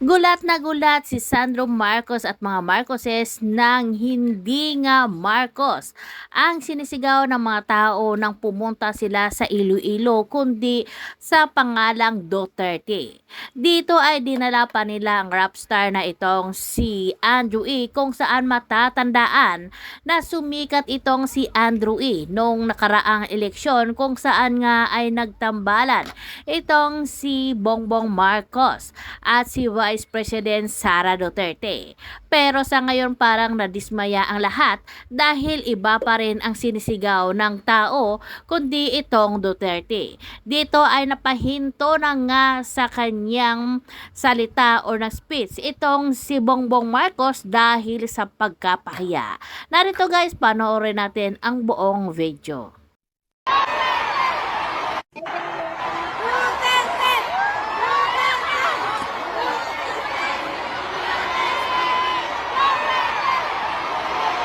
Gulat na gulat si Sandro Marcos at mga Marcoses nang hindi nga Marcos ang sinisigaw ng mga tao nang pumunta sila sa Iloilo kundi sa pangalang Duterte. Dito ay dinala pa nila ang rap star na itong si Andrew E. kung saan matatandaan na sumikat itong si Andrew E. noong nakaraang eleksyon kung saan nga ay nagtambalan itong si Bongbong Marcos at si Vice President Sara Duterte. Pero sa ngayon parang nadismaya ang lahat dahil iba pa rin ang sinisigaw ng tao kundi itong Duterte. Dito ay napahinto na nga sa kanyang salita o na speech itong si Bongbong Marcos dahil sa pagkapahiya. Narito guys, panoorin natin ang buong video.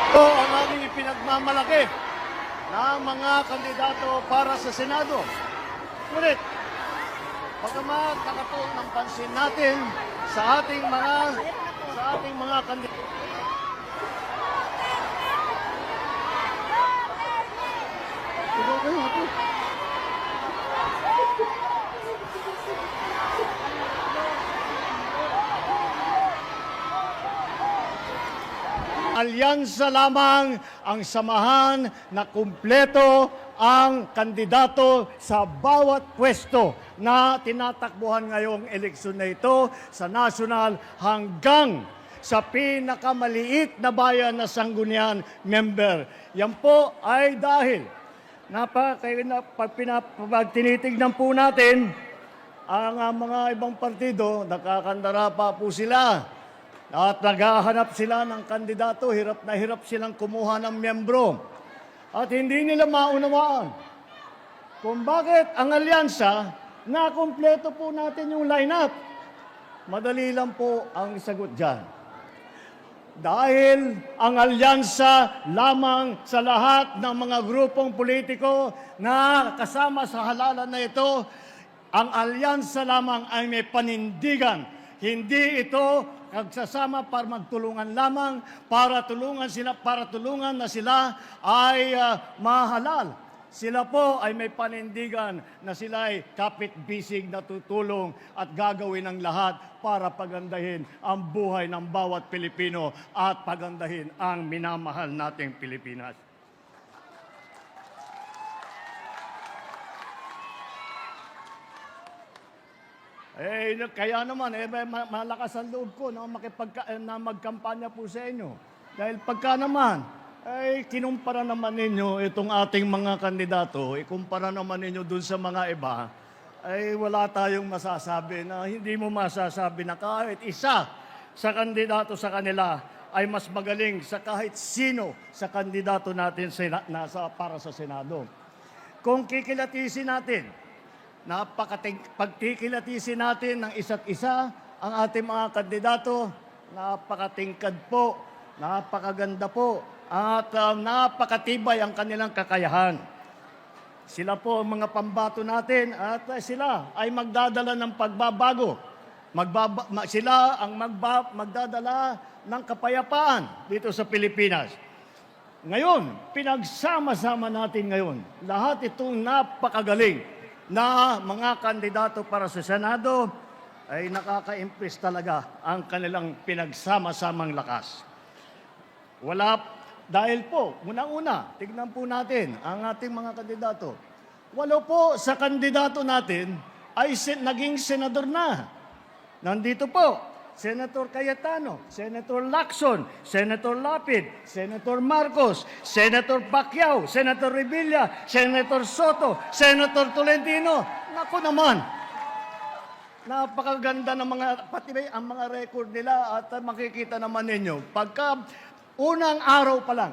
Ito ang aming ipinagmamalaki na mga kandidato para sa Senado. Ngunit, pagkamat nakatuon ng pansin natin sa ating mga kandidato. Alyansa lamang ang samahan na kumpleto ang kandidato sa bawat pwesto na tinatakbuhan ngayong eleksyon na ito sa national hanggang sa pinakamaliit na bayan na Sangguniang member. Yan po ay dahil pag tinitignan po natin ang mga ibang partido, nakakandara pa po sila. At naghahanap sila ng kandidato, hirap na hirap silang kumuha ng miyembro. At hindi nila maunawaan kung bakit ang alyansa, nakumpleto po natin yung lineup. Madali lang po ang sagot dyan. Dahil ang alyansa lamang sa lahat ng mga grupong politiko na kasama sa halalan na ito, ang alyansa lamang ay may panindigan. Hindi ito nagsasama para magtulungan lamang, para tulungan na sila ay mahalal. Sila po ay may panindigan na sila ay kapit-bisig na tutulong at gagawin ang lahat para pagandahin ang buhay ng bawat Pilipino at pagandahin ang minamahal nating Pilipinas. Kaya naman, malakas ang loob ko na magkampanya po sa inyo. Dahil pagka naman, kinumpara naman ninyo itong ating mga kandidato, ikumpara naman ninyo dun sa mga iba, wala tayong masasabi na hindi mo masasabi na kahit isa sa kandidato sa kanila ay mas magaling sa kahit sino sa kandidato natin para sa Senado. Kung kikilatisin natin, pagkikilatisin natin ng isa't isa ang ating mga kandidato, napakatingkad po, napakaganda po, at napakatibay ang kanilang kakayahan. Sila po ang mga pambato natin at sila ay magdadala ng pagbabago. Sila ang magdadala ng kapayapaan dito sa Pilipinas. Ngayon, pinagsama-sama natin ngayon, lahat itong napakagaling na mga kandidato para sa Senado ay nakaka-impress talaga ang kanilang pinagsama-samang lakas. Dahil po, unang-una, tignan po natin ang ating mga kandidato. 8 po sa kandidato natin ay naging senador na. Nandito po, Senator Cayetano, Senator Lacson, Senator Lapid, Senator Marcos, Senator Pacquiao, Senator Revilla, Senator Soto, Senator Tolentino. Naku naman, napakaganda ng pati ang mga record nila at makikita naman ninyo. Pagka unang araw pa lang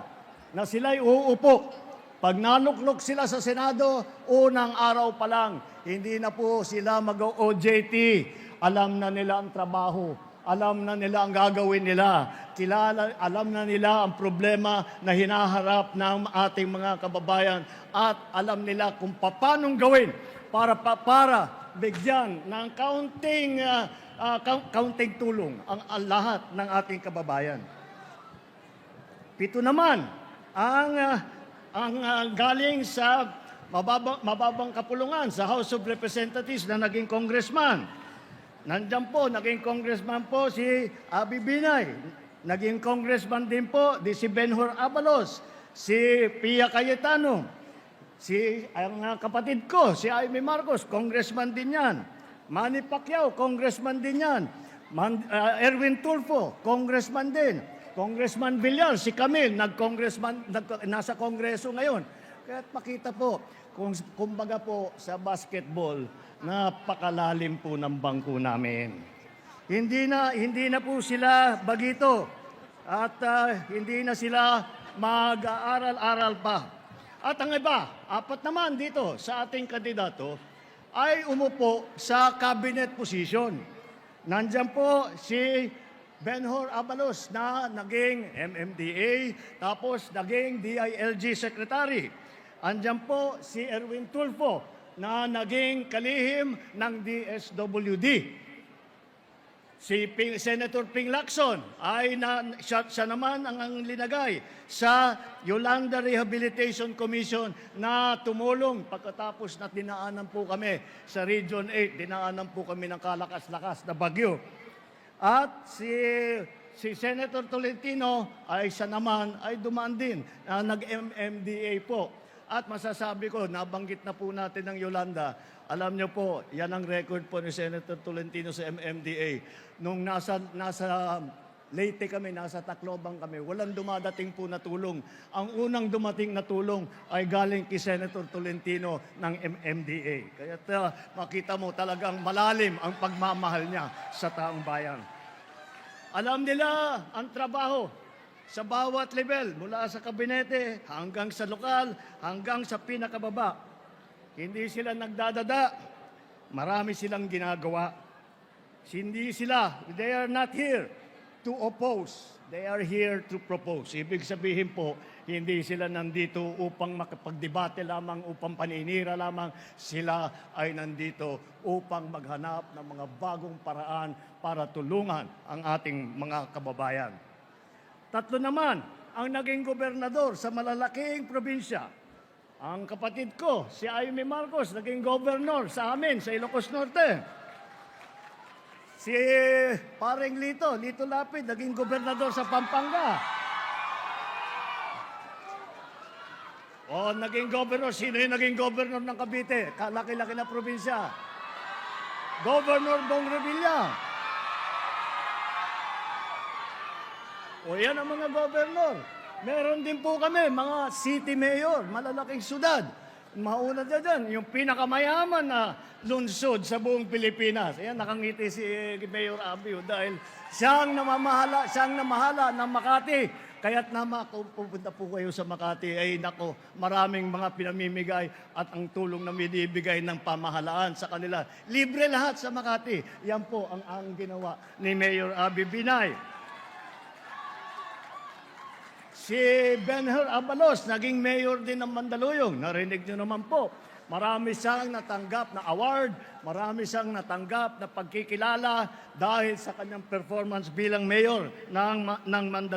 na sila'y uupo, pag naluklok sila sa Senado, unang araw pa lang, hindi na po sila mag-OJT. Alam na nila ang trabaho. Alam na nila ang gagawin nila. Alam na nila ang problema na hinaharap ng ating mga kababayan at alam nila kung paanong gawin para bigyan ng kaunting tulong ang lahat ng ating kababayan. 7 naman ang galing sa mababang kapulungan sa House of Representatives na naging congressman. Nandiyan po, naging congressman po si Abi Binay. Naging congressman din po si Benhur Abalos, si Pia Cayetano, ang kapatid ko, si Amy Marcos, congressman din yan. Manny Pacquiao, congressman din yan. Erwin Tulfo, congressman din. Congressman Villar, si Camille, nasa kongreso ngayon. Kaya makita po, kumbaga po sa basketball, napakalalim po ng bangko namin. Hindi na po sila bagito at hindi na sila mag-aaral-aral pa. At ang iba, 4 naman dito sa ating kandidato ay umupo sa cabinet position. Nandiyan po si Benhur Abalos na naging MMDA, tapos naging DILG Secretary. Andiyan po si Erwin Tulfo na naging kalihim ng DSWD. Si Senator Ping Lacson ay siya naman ang linagay sa Yolanda Rehabilitation Commission na tumulong pagkatapos na dinaanan po kami sa Region 8, dinaanan po kami ng kalakas-lakas na bagyo. At si Senator Tolentino ay siya naman ay dumaan din, nag-MMDA po. At masasabi ko, nabanggit na po natin ng Yolanda, alam niyo po, yan ang record po ni Senator Tolentino sa MMDA. Nung nasa Leyte kami, nasa Tacloban kami, walang dumadating po na tulong. Ang unang dumating na tulong ay galing kay Senator Tolentino ng MMDA. Kaya makita mo talagang malalim ang pagmamahal niya sa taong bayan. Alam nila ang trabaho sa bawat level, mula sa kabinete hanggang sa lokal, hanggang sa pinakababa. Hindi sila nagdadada, marami silang ginagawa. They are not here to oppose. They are here to propose. Ibig sabihin po, hindi sila nandito upang makapagdebate lamang, upang paninira lamang. Sila ay nandito upang maghanap ng mga bagong paraan para tulungan ang ating mga kababayan. 3 naman ang naging gobernador sa malalaking probinsya. Ang kapatid ko, si Amy Marcos, naging governor sa amin, sa Ilocos Norte. Si Paring Lito Lapid, naging gobernador sa Pampanga. O, naging governor. Sino yung naging governor ng Cavite? Kalaki-laki na probinsya. Governor Bong Revilla. O, yan ang mga governor. Meron din po kami, mga city mayor, malalaking syudad. Mauna dyan, yung pinakamayaman na lungsod sa buong Pilipinas. Ayan, nakangiti si Mayor Abio dahil siyang namahala ng Makati. Kaya't pupunta po kayo sa Makati, ay nako, maraming mga pinamimigay at ang tulong na binibigay ng pamahalaan sa kanila. Libre lahat sa Makati. Yan po ang ginawa ni Mayor Abi Binay. Si Benhur Abalos, naging mayor din ng Mandaluyong. Narinig niyo naman po, marami siyang natanggap na award, marami siyang natanggap na pagkikilala dahil sa kanyang performance bilang mayor ng Mandaluyong.